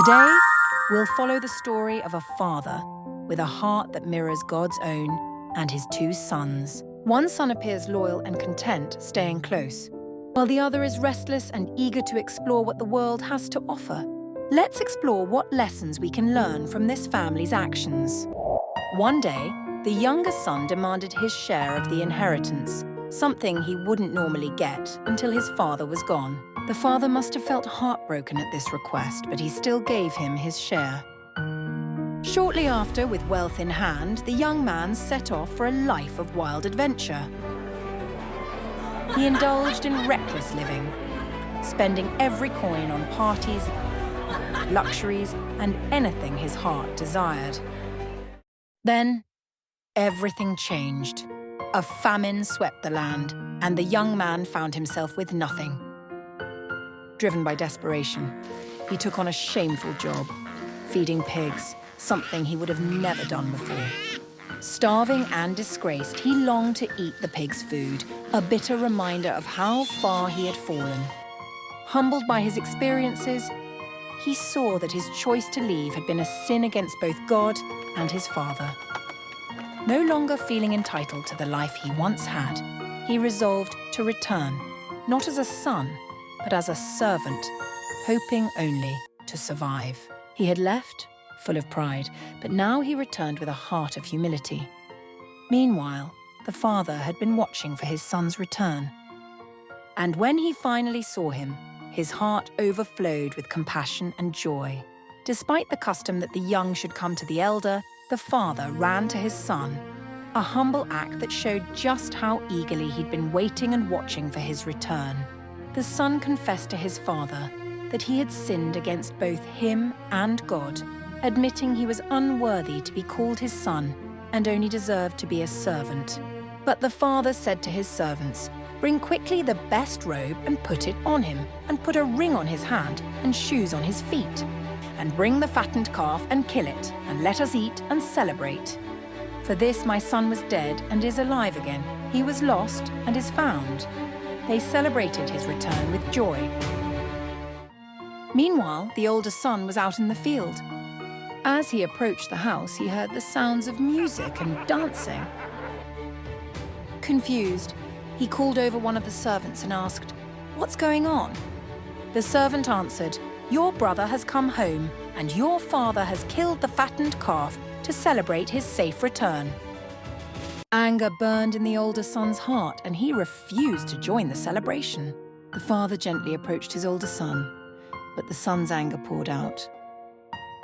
Today, we'll follow the story of a father with a heart that mirrors God's own and his two sons. One son appears loyal and content, staying close, while the other is restless and eager to explore what the world has to offer. Let's explore what lessons we can learn from this family's actions. One day, the younger son demanded his share of the inheritance, something he wouldn't normally get until his father was gone. The father must have felt heartbroken at this request, but he still gave him his share. Shortly after, with wealth in hand, the young man set off for a life of wild adventure. He indulged in reckless living, spending every coin on parties, luxuries, and anything his heart desired. Then, everything changed. A famine swept the land, and the young man found himself with nothing. Driven by desperation, he took on a shameful job, feeding pigs, something he would have never done before. Starving and disgraced, he longed to eat the pigs' food, a bitter reminder of how far he had fallen. Humbled by his experiences, he saw that his choice to leave had been a sin against both God and his father. No longer feeling entitled to the life he once had, he resolved to return, not as a son, but as a servant, hoping only to survive. He had left, full of pride, but now he returned with a heart of humility. Meanwhile, the father had been watching for his son's return. And when he finally saw him, his heart overflowed with compassion and joy. Despite the custom that the young should come to the elder, the father ran to his son, a humble act that showed just how eagerly he'd been waiting and watching for his return. The son confessed to his father that he had sinned against both him and God, admitting he was unworthy to be called his son and only deserved to be a servant. But the father said to his servants, "Bring quickly the best robe and put it on him, and put a ring on his hand and shoes on his feet. And bring the fattened calf and kill it, and let us eat and celebrate. For this my son was dead and is alive again. He was lost and is found." They celebrated his return with joy. Meanwhile, the older son was out in the field. As he approached the house, he heard the sounds of music and dancing. Confused, he called over one of the servants and asked, "What's going on?" The servant answered, "Your brother has come home, and your father has killed the fattened calf to celebrate his safe return." Anger burned in the older son's heart, and he refused to join the celebration. The father gently approached his older son, but the son's anger poured out.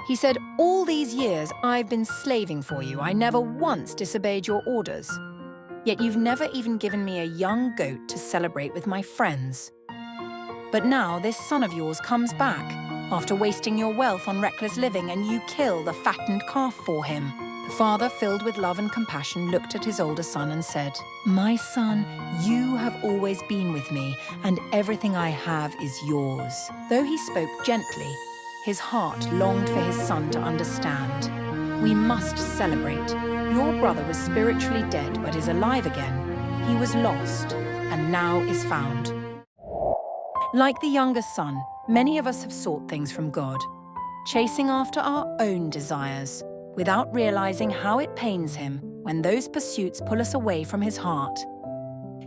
He said, "All these years I've been slaving for you. I never once disobeyed your orders. Yet you've never even given me a young goat to celebrate with my friends. But now this son of yours comes back, after wasting your wealth on reckless living, and you kill the fattened calf for him." The father, filled with love and compassion, looked at his older son and said, "My son, you have always been with me, and everything I have is yours." Though he spoke gently, his heart longed for his son to understand. "We must celebrate. Your brother was spiritually dead but is alive again. He was lost and now is found." Like the younger son, many of us have sought things from God, chasing after our own desires, without realizing how it pains him when those pursuits pull us away from his heart.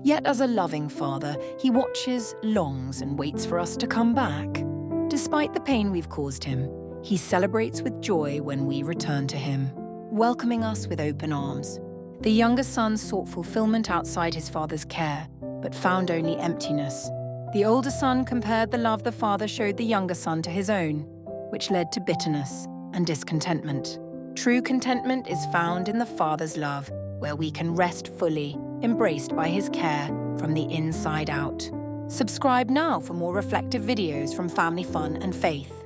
Yet as a loving father, he watches, longs, and waits for us to come back. Despite the pain we've caused him, he celebrates with joy when we return to him, welcoming us with open arms. The younger son sought fulfillment outside his father's care, but found only emptiness. The older son compared the love the father showed the younger son to his own, which led to bitterness and discontentment. True contentment is found in the Father's love, where we can rest fully, embraced by his care from the inside out. Subscribe now for more reflective videos from Family Fun and Faith.